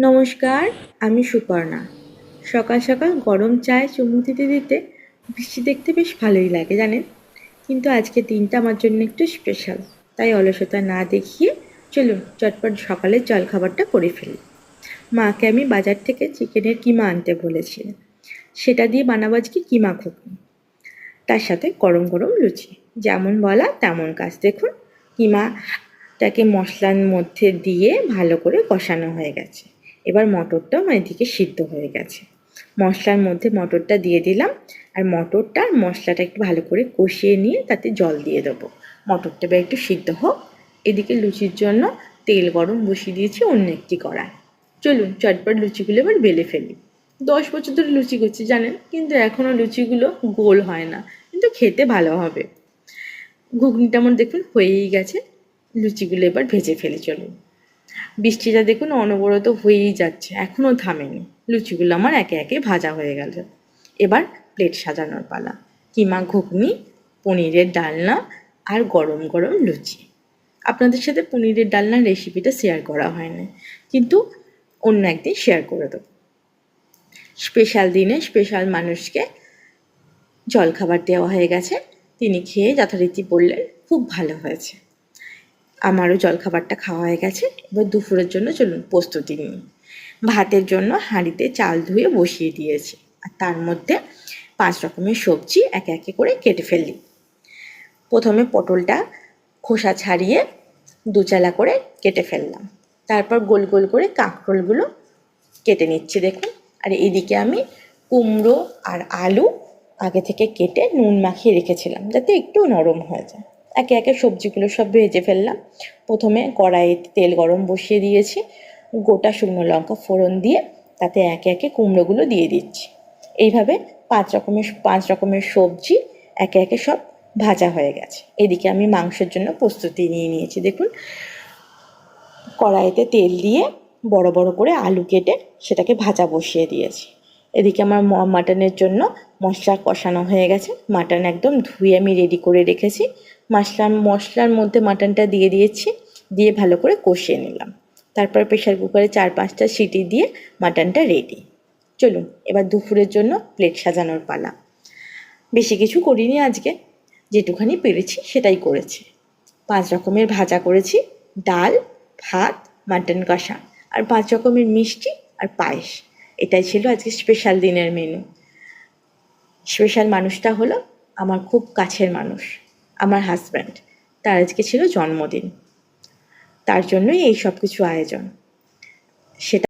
নমস্কার, আমি সুপর্ণা। সকাল সকাল গরম চায়ে চুমুক দিতে দিতে বৃষ্টি দেখতে বেশ ভালোই লাগে জানেন। কিন্তু আজকে দিনটা আমার জন্য একটু স্পেশাল, তাই অলসতা না দেখিয়ে চলুন চটপট সকালের জলখাবারটা করে ফেলি। মাকে আমি বাজার থেকে চিকেনের কিমা আনতে বলেছিলাম, সেটা দিয়ে বানাবো আজকে কিমা ঘুগনি। তার সাথে গরম গরম লুচি। যেমন বলা তেমন কাজ। দেখুন, কিমাটাকে মশলার মধ্যে দিয়ে ভালো করে কষানো হয়ে গেছে। এবার মটরটাও এদিকে সিদ্ধ হয়ে গেছে। মশলার মধ্যে মটরটা দিয়ে দিলাম, আর মটরটা মশলাটা একটু ভালো করে কষিয়ে নিয়ে তাতে জল দিয়ে দেবো। মটরটা এবার একটু সিদ্ধ হোক। এদিকে লুচির জন্য তেল গরম বসিয়ে দিয়েছি অন্য একটি কড়ায়। চলুন চটপট লুচিগুলো এবার বেলে ফেলি। 10 বছর ধরে লুচি করছি জানেন, কিন্তু এখনও লুচিগুলো গোল হয় না, কিন্তু খেতে ভালো হবে। ঘুগনিটা আমার দেখুন হয়েই গেছে। লুচিগুলো এবার ভেজে ফেলি চলুন। বৃষ্টিটা দেখুন অনবরত হয়েই যাচ্ছে, এখনও থামেনি। লুচিগুলো আমার একে একে ভাজা হয়ে গেল। এবার প্লেট সাজানোর পালা। কিমা ঘুগনি, পনিরের ডালনা আর গরম গরম লুচি। আপনাদের সাথে পনিরের ডালনার রেসিপিটা শেয়ার করা হয়নি, কিন্তু অন্য একদিন শেয়ার করে দেবো। স্পেশাল দিনে স্পেশাল মানুষকে জলখাবার দেওয়া হয়ে গেছে। তিনি খেয়ে যথারীতি বললেন খুব ভালো হয়েছে। আমারও জলখাবারটা খাওয়া হয়ে গেছে। এবার দুপুরের জন্য চলুন প্রস্তুতি নিই। ভাতের জন্য হাঁড়িতে চাল ধুয়ে বসিয়ে দিয়েছি, আর তার মধ্যে 5 রকমের সবজি একে একে করে কেটে ফেললি। প্রথমে পটলটা খোসা ছাড়িয়ে দুচালা করে কেটে ফেললাম। তারপর গোল গোল করে কাঁকরোলগুলো কেটে নিচ্ছি দেখুন। আর এদিকে আমি কুমড়ো আর আলু আগে থেকে কেটে নুন মাখিয়ে রেখেছিলাম, যাতে একটু নরম হয়ে যায়। একে একে সবজিগুলো সব ভেজে ফেললাম। প্রথমে কড়াইতে তেল গরম বসিয়ে দিয়েছি, গোটা শুকনো লঙ্কা ফোড়ন দিয়ে তাতে একে একে কুমড়োগুলো দিয়ে দিচ্ছি। এইভাবে 5 রকমের সবজি একে একে সব ভাজা হয়ে গেছে। এদিকে আমি মাংসের জন্য প্রস্তুতি নিয়ে নিয়েছি দেখুন। কড়াইতে তেল দিয়ে বড় বড় করে আলু কেটে সেটাকে ভাজা বসিয়ে দিয়েছি। এদিকে আমার মাটনের জন্য মশলা কষানো হয়ে গেছে। মাটন একদম ধুয়ে আমি রেডি করে রেখেছি। মশলার মধ্যে মাটনটা দিয়ে দিয়েছি, দিয়ে ভালো করে কষিয়ে নিলাম। তারপর প্রেশার কুকারে 4-5টা সিটি দিয়ে মাটনটা রেডি। চলুন এবার দুপুরের জন্য প্লেট সাজানোর পালা। বেশি কিছু করিনি আজকে, যেটুখানি পেরেছি সেটাই করেছি। 5 রকমের ভাজা করেছি, ডাল, ভাত, মাটন কষা, আর 5 রকমের মিষ্টি আর পায়েস। এটাই ছিল আজকে স্পেশাল দিনের মেনু। স্পেশাল মানুষটা হলো আমার খুব কাছের মানুষ, আমার হাজব্যান্ড। তার আজকে ছিল জন্মদিন, তার জন্যই এই সব কিছু আয়োজন। সেটা